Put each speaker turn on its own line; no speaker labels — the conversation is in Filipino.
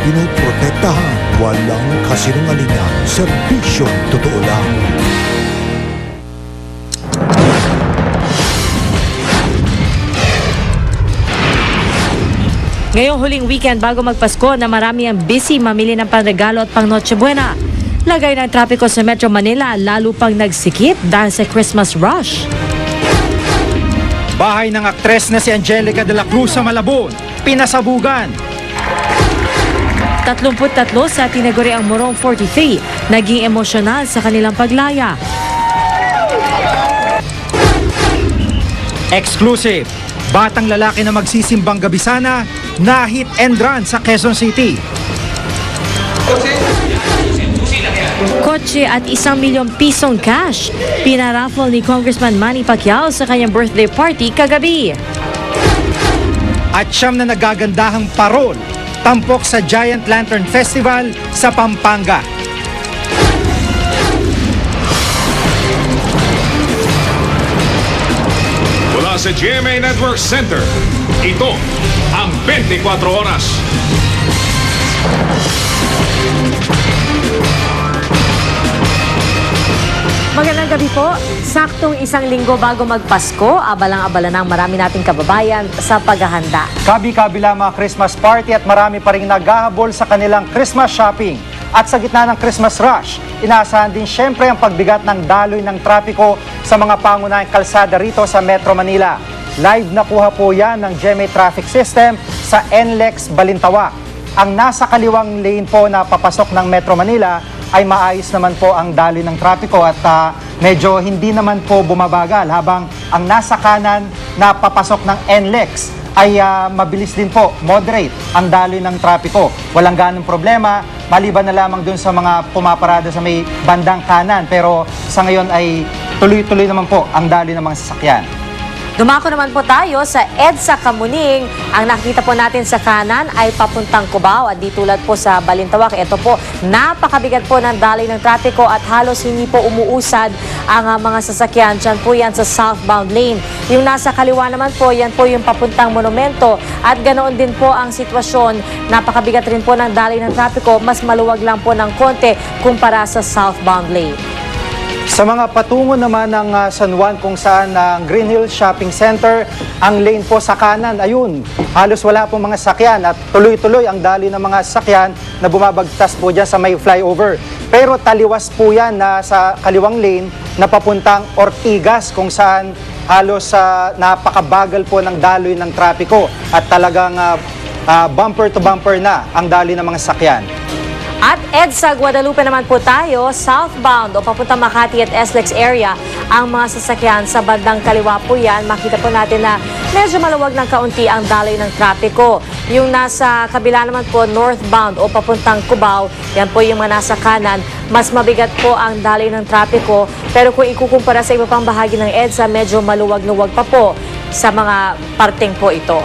pinoprotektahan. Walang kasinungalingan, serbisyong totoo lang.
Ngayong huling weekend bago magpasko na marami ang busy mamili ng panregalo at pang Noche Buena. Lagay ng trapiko sa Metro Manila lalo pang nagsikip dahil sa Christmas rush.
Bahay ng aktres na si Angelica de la Cruz sa Malabon, pinasabugan.
33 sa tinaguriang Morong 43 naging emosyonal sa kanilang paglaya.
Exclusive, batang lalaki na magsisimbang gabi sana, na hit and run sa Quezon City.
Kotse at 1 milyong pisong cash, pinaraffle ni Congressman Manny Pacquiao sa kanyang birthday party kagabi.
At siyam na nagagandahang parol, tampok sa Giant Lantern Festival sa Pampanga.
Mula sa GMA Network Center, ito ang 24 Oras.
Magandang gabi po. Saktong 1 linggo bago magpasko, abalang-abala ng marami nating kababayan sa paghahanda.
Kabi-kabila mga Christmas party at marami pa rin naghahabol sa kanilang Christmas shopping. At sa gitna ng Christmas rush, inaasahan din syempre ang pagbigat ng daloy ng trapiko sa mga pangunahing kalsada rito sa Metro Manila. Live nakuha po yan ng GMA Traffic System sa NLEX Balintawak. Ang nasa kaliwang lane po na papasok ng Metro Manila ay maayos naman po ang daloy ng trapiko at medyo hindi naman po bumabagal, habang ang nasa kanan na papasok ng NLEX ay mabilis din po, moderate ang daloy ng trapiko. Walang ganong problema, maliban na lamang dun sa mga pumaparada sa may bandang kanan, pero sa ngayon ay tuloy-tuloy naman po ang daloy ng mga sasakyan.
Dumako naman po tayo sa EDSA Kamuning. Ang nakita po natin sa kanan ay papuntang Cubao at di tulad po sa Balintawak. Ito po, napakabigat po ng daloy ng trapiko at halos hindi po umuusad ang mga sasakyan. Diyan po yan sa southbound lane. Yung nasa kaliwa naman po, yan po yung papuntang Monumento. At ganoon din po ang sitwasyon. Napakabigat rin po ng daloy ng trapiko. Mas maluwag lang po ng konti kumpara sa southbound lane.
Sa mga patungo naman ng San Juan kung saan ang Green Hills Shopping Center, ang lane po sa kanan, ayun, halos wala pong mga sakyan at tuloy-tuloy ang daloy ng mga sakyan na bumabagtas po dyan sa may flyover. Pero taliwas po yan na sa kaliwang lane na papuntang Ortigas kung saan halos napakabagal po ng daloy ng trapiko at talagang bumper to bumper na ang daloy ng mga sakyan.
At EDSA Guadalupe naman po tayo, southbound o papunta Makati at SLEX area, ang mga sasakyan sa bandang kaliwa po yan. Makita po natin na medyo maluwag ng kaunti ang daloy ng trapiko. Yung nasa kabila naman po, northbound o papuntang Cubao, yan po yung mga nasa kanan, mas mabigat po ang daloy ng trapiko. Pero kung ikukumpara sa iba pang bahagi ng EDSA, medyo maluwag-luwag pa po sa mga parteng po ito.